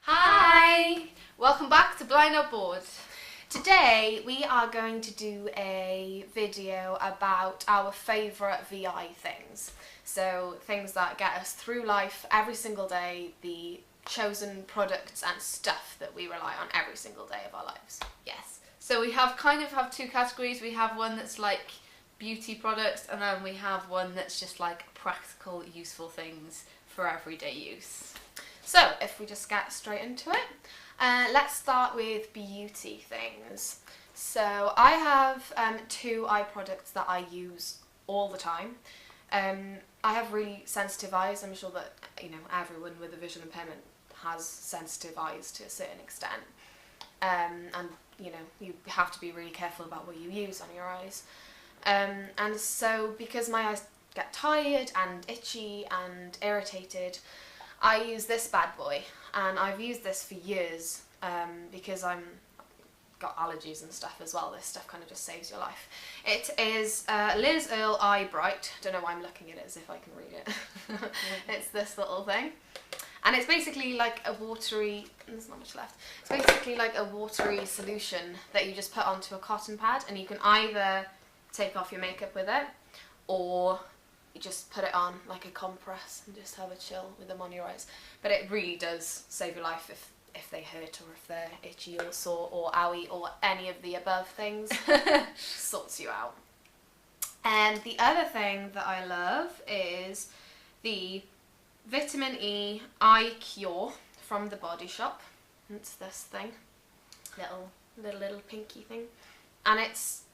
Hi! Welcome back to Blind or Bored. Today we are going to do a video about our favourite VI things. So things that get us through life every single day, the chosen products and stuff that we rely on every single day of our lives. Yes. So we have two categories. We have one that's like beauty products, and then we have one that's just like practical, useful things for everyday use. So if we just get straight into it, let's start with beauty things. So I have two eye products that I use all the time. I have really sensitive eyes. I'm sure that everyone with a visual impairment has sensitive eyes to a certain extent, and you have to be really careful about what you use on your eyes. And so because my eyes get tired and itchy and irritated, I use this bad boy, and I've used this for years because I've got allergies and stuff as well. This stuff kind of just saves your life. It is Earl Eye Bright. Don't know why I'm looking at it as if I can read it. It's this little thing, and it's basically like a watery, there's not much left, it's basically like a watery solution that you just put onto a cotton pad, and you can either take off your makeup with it, or you just put it on like a compress and just have a chill with them on your eyes. But it really does save your life if they hurt, or if they're itchy or sore or owie or any of the above things. Sorts you out. And the other thing that I love is the Vitamin E Eye Cure from the Body Shop. It's this thing, little pinky thing, and it's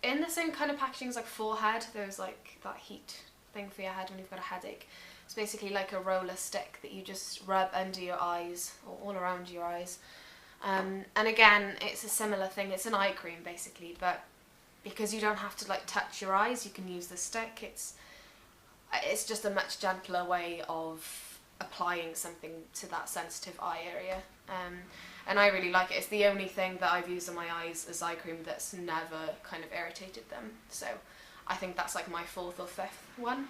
in the same kind of packaging as like forehead. There's like that heat thing for your head when you've got a headache. It's basically like a roller stick that you just rub under your eyes or all around your eyes. And again, it's a similar thing. It's an eye cream basically, but because you don't have to like touch your eyes, you can use the stick. It's just a much gentler way of applying something to that sensitive eye area. And I really like it. It's the only thing that I've used on my eyes as eye cream that's never kind of irritated them. So I think that's like my fourth or fifth one.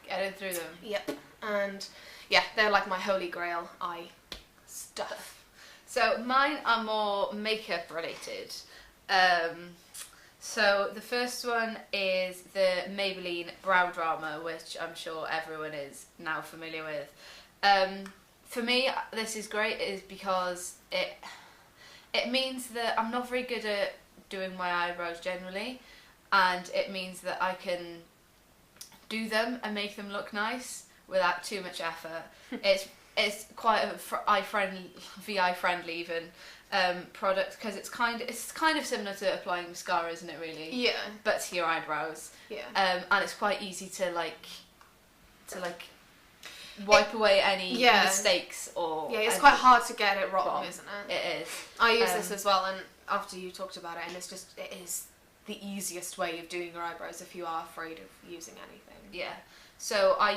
Getting through them. Yep. And yeah, they're like my holy grail eye stuff. So mine are more makeup related. So the first one is the Maybelline Brow Drama, which I'm sure everyone is now familiar with. For me, this is great is because it means that I'm not very good at doing my eyebrows generally, and it means that I can do them and make them look nice without too much effort. It's quite a VI friendly even product, because it's kind of similar to applying mascara, isn't it really? Yeah. But to your eyebrows. Yeah. And it's quite easy to wipe away any mistakes or... Yeah, it's quite hard to get it wrong, isn't it? It is. I use this as well, and after you talked about it, and it is the easiest way of doing your eyebrows if you are afraid of using anything. Yeah. So I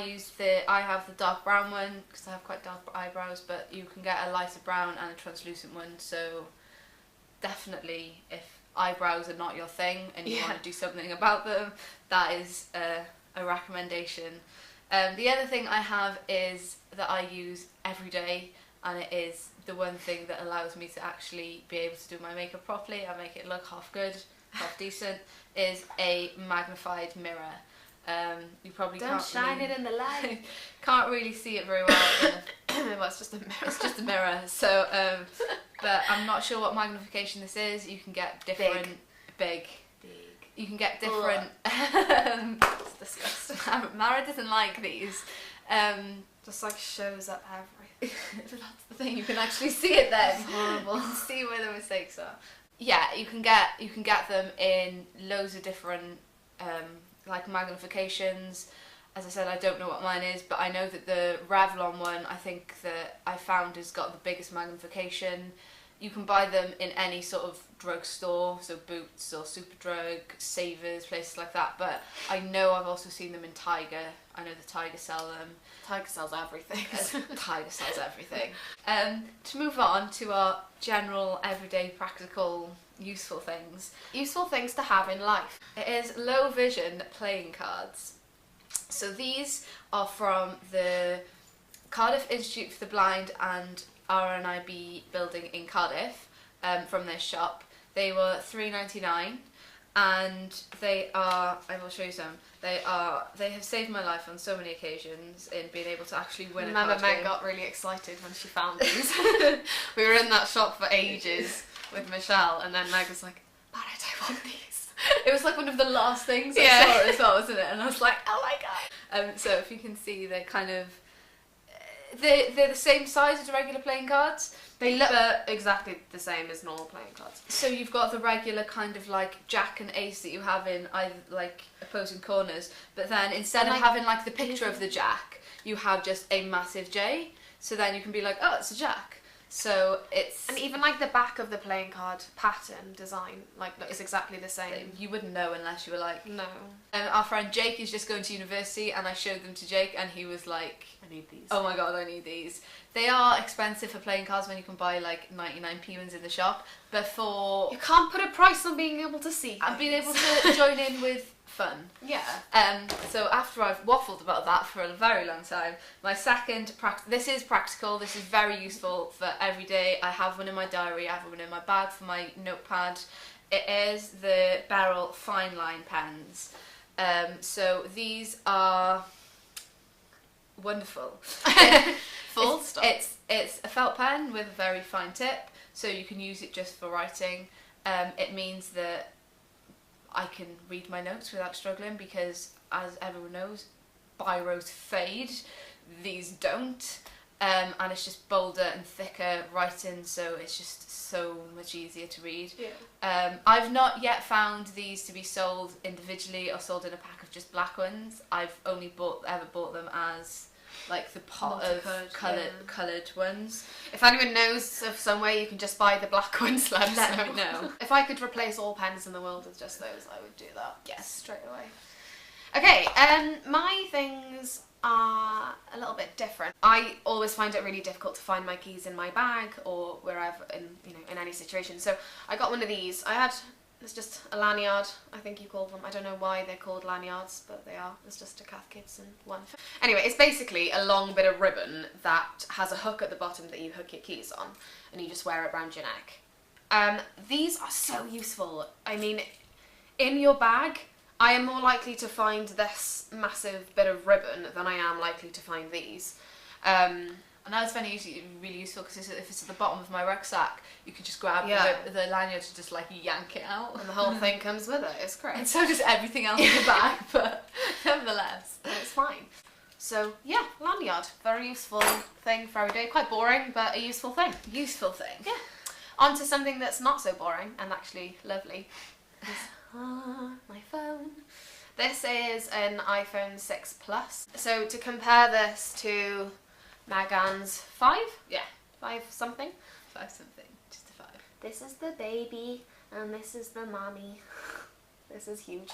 have the dark brown one because I have quite dark eyebrows, but you can get a lighter brown and a translucent one. So definitely, if eyebrows are not your thing and you want to do something about them, that is a recommendation. The other thing I have is that I use every day, and it is the one thing that allows me to actually be able to do my makeup properly and make it look half good, half decent, is a magnified mirror. You probably Don't shine it in the light. Can't really see it very well. Well, it's just a mirror. It's just a mirror. So, but I'm not sure what magnification this is. You can get different big. You can get different. It's disgusting. Mara doesn't like these. Just like shows up everything. That's the thing. You can actually see it then. It's horrible. You can see where the mistakes are. Yeah, you can get them in loads of different like magnifications. As I said, I don't know what mine is, but I know that the Revlon one, I think that I found, has got the biggest magnification. You can buy them in any sort of drugstore, so Boots or Superdrug, Savers, places like that. But I know I've also seen them in Tiger. I know that Tiger sell them. Tiger sells everything. Tiger sells everything. To move on to our general, everyday, practical, useful things. Useful things to have in life. It is low vision playing cards. So these are from the Cardiff Institute for the Blind and RNIB building in Cardiff from their shop. They were £3.99, and they are, I will show you some, they have saved my life on so many occasions in being able to actually win a card game. Meg got really excited when she found these. We were in that shop for ages with Michelle, and then Meg was like, Barrett, I want these. It was like one of the last things I saw as well, wasn't it? And I was like, oh my god. So if you can see, they're kind of, they're the same size as regular playing cards. They look exactly the same as normal playing cards. So you've got the regular kind of like jack and ace that you have in either like opposing corners, but then instead of having like the picture of the jack, you have just a massive J. So then you can be like, oh, it's a jack. So it's... And even like the back of the playing card pattern design, like is exactly the same. You wouldn't know unless you were like... No. Our friend Jake is just going to university, and I showed them to Jake, and he was like... I need these. Oh my god, I need these. They are expensive for playing cards when you can buy like 99p ones in the shop, but for... You can't put a price on being able to see. And being able to join in with fun. Yeah. So after I've waffled about that for a very long time, my second this is practical, this is very useful for every day. I have one in my diary, I have one in my bag for my notepad. It is the Beryl Fine Line pens. So these are wonderful. Full stop. It's a felt pen with a very fine tip, so you can use it just for writing. It means that I can read my notes without struggling, because as everyone knows, biros fade, these don't, and it's just bolder and thicker writing, so it's just so much easier to read. Yeah. I've not yet found these to be sold individually or sold in a pack of just black ones. I've only ever bought them as like the pot of coloured ones. If anyone knows of somewhere you can just buy the black ones, let me know. If I could replace all pens in the world with just those, I would do that. Yes, straight away. Okay, my things are a little bit different. I always find it really difficult to find my keys in my bag or wherever in any situation. So I got one of these. It's just a lanyard, I think you call them. I don't know why they're called lanyards, but they are. It's just a Cath Kids and one. Anyway, it's basically a long bit of ribbon that has a hook at the bottom that you hook your keys on, and you just wear it around your neck. These are so useful. I mean, in your bag, I am more likely to find this massive bit of ribbon than I am likely to find these. And that's really useful, because if it's at the bottom of my rucksack, you can just grab the lanyard to just like yank it out. And the whole thing comes with it, it's great. And so does everything else in the bag, but nevertheless. It's fine. So yeah, lanyard, very useful thing for every day. Quite boring, but a useful thing. Useful thing. Yeah. On to something that's not so boring and actually lovely. My phone. This is an iPhone 6 Plus. So to compare this to Megan's 5? Yeah, 5 something. 5 something, just a 5. This is the baby, and this is the mommy. This is huge.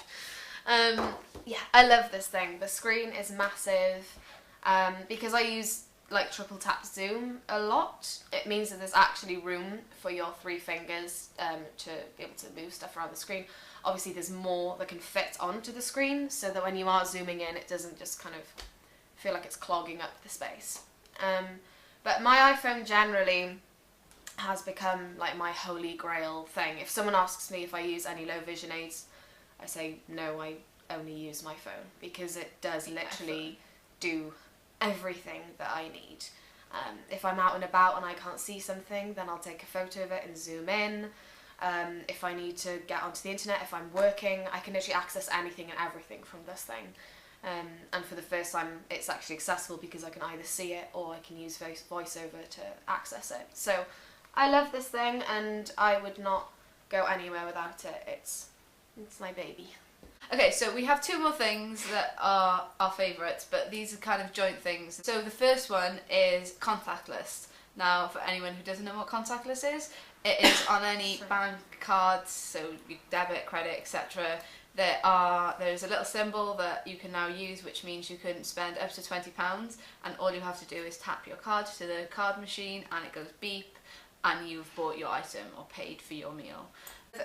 Yeah, I love this thing. The screen is massive. Because I use like triple tap zoom a lot, it means that there's actually room for your 3 fingers to be able to move stuff around the screen. Obviously there's more that can fit onto the screen, so that when you are zooming in, it doesn't just kind of feel like it's clogging up the space. But my iPhone generally has become like my holy grail thing. If someone asks me if I use any low vision aids, I say no, I only use my phone, because it does literally do everything that I need. If I'm out and about and I can't see something, then I'll take a photo of it and zoom in. If I need to get onto the internet, if I'm working, I can literally access anything and everything from this thing. And for the first time, it's actually accessible because I can either see it or I can use voiceover to access it. So I love this thing, and I would not go anywhere without it. It's my baby. Okay, so we have 2 more things that are our favourites, but these are kind of joint things. So the first one is contactless. Now, for anyone who doesn't know what contactless is, it is on any bank cards, so debit, credit, etc. There's a little symbol that you can now use, which means you can spend up to £20, and all you have to do is tap your card to the card machine, and it goes beep, and you've bought your item or paid for your meal.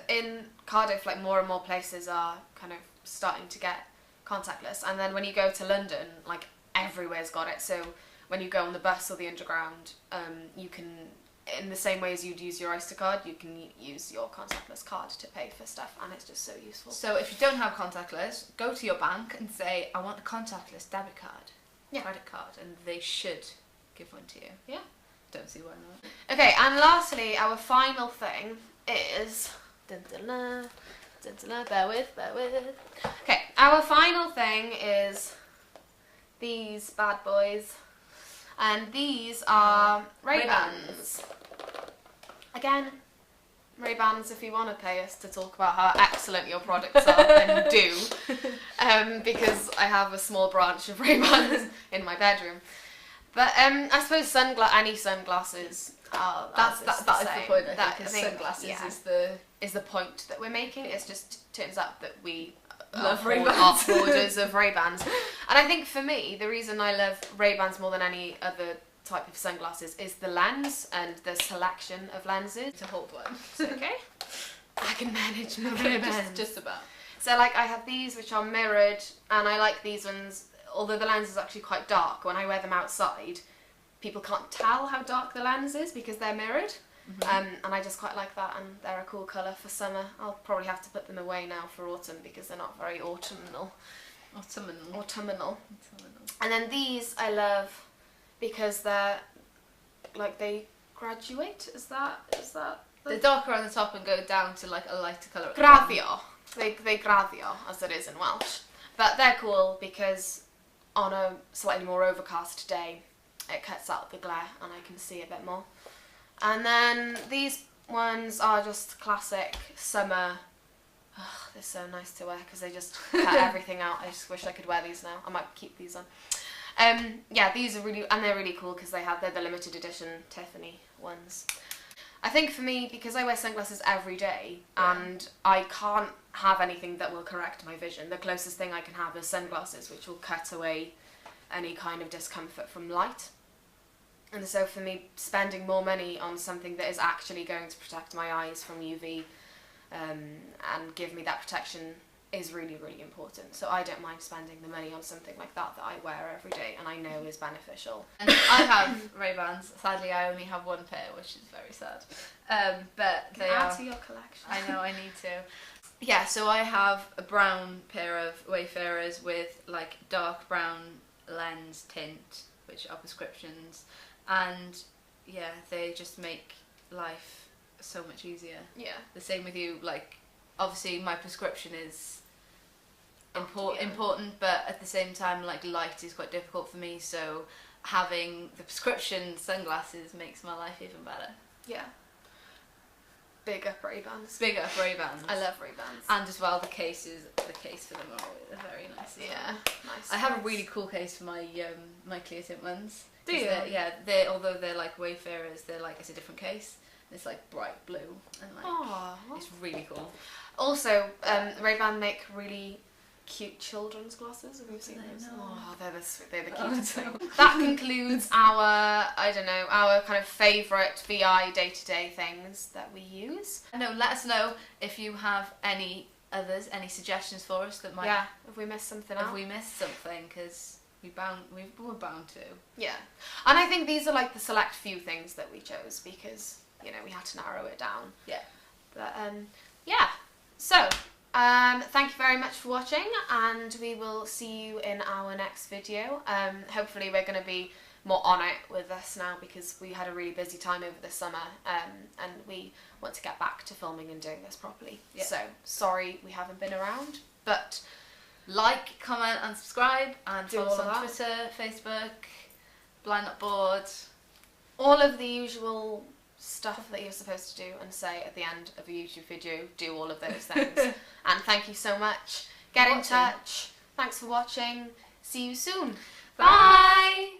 In Cardiff, like more and more places are kind of starting to get contactless, and then when you go to London, like everywhere's got it. So when you go on the bus or the underground, you can, in the same way as you'd use your Oyster card, you can use your contactless card to pay for stuff, and it's just so useful. So if you don't have contactless, go to your bank and say, I want a contactless debit card, credit card, and they should give one to you. Yeah. Don't see why not. Okay, and lastly, our final thing is... bear with. Okay, our final thing is these bad boys. And these are Raybans. Again, Raybans, if you want to pay us to talk about how excellent your products are, then do. Because I have a small branch of Raybans in my bedroom. But I suppose any sunglasses are that is the point. I think sunglasses is the point that we're making. It just turns out that we love are hoarders of Raybans. And I think for me, the reason I love Raybans more than any other type of sunglasses is the lens and the selection of lenses. To hold one. It's okay. I can manage my Raybans. Just about. So like I have these which are mirrored, and I like these ones. Although the lens is actually quite dark, when I wear them outside, people can't tell how dark the lens is because they're mirrored. And I just quite like that, and they're a cool colour for summer. I'll probably have to put them away now for autumn because they're not very autumnal. Autumnal. And then these I love because they're like they graduate. Is that they're darker on the top and go down to like a lighter colour. Graddio. They graddio, as it is in Welsh. But they're cool because on a slightly more overcast day, it cuts out the glare and I can see a bit more. And then these ones are just classic summer. Oh, they're so nice to wear because they just cut everything out. I just wish I could wear these now. I might keep these on. Yeah, these are they're really cool because they're the limited edition Tiffany ones. I think for me, because I wear sunglasses every day and I can't have anything that will correct my vision, the closest thing I can have is sunglasses, which will cut away any kind of discomfort from light. And so for me, spending more money on something that is actually going to protect my eyes from UV and give me that protection is really, really important. So I don't mind spending the money on something like that I wear every day and I know is beneficial. And I have Ray-Bans. Sadly, I only have one pair, which is very sad. But they add are to your collection. I know, I need to. Yeah, so I have a brown pair of Wayfarers with like dark brown lens tint, which are prescriptions, and yeah, they just make life so much easier. Yeah. The same with you, like obviously my prescription is important, but at the same time like light is quite difficult for me, so having the prescription sunglasses makes my life even better. Yeah. Big up Ray-Bans. Big up Ray-Bans. I love Ray-Bans. And as well, the case for them are very nice. Yeah, nice. I have a really cool case for my my clear tint ones. Do you? They although they're like Wayfarers, they're like it's a different case. It's like bright blue and like it's really cool. Also, Ray-Ban make really cute children's glasses. Have you seen those? Oh, they're the cutest thing. That concludes our our kind of favourite VI day-to-day things that we use. No, let us know if you have any others, any suggestions for us that might. Yeah, if we missed something out. If we missed something, because we're bound to. Yeah, and I think these are like the select few things that we chose because we had to narrow it down. Yeah. But yeah, so. Thank you very much for watching, and we will see you in our next video. Hopefully we're going to be more on it with this now because we had a really busy time over the summer, and we want to get back to filming and doing this properly. Yeah. So sorry we haven't been around, but like, comment and subscribe, and follow us on Twitter, Facebook, Blind Not Bored. All of the usual stuff that you're supposed to do and say at the end of a YouTube video. Do all of those things. And thank you so much. Get in touch. Thanks for watching. See you soon. Bye.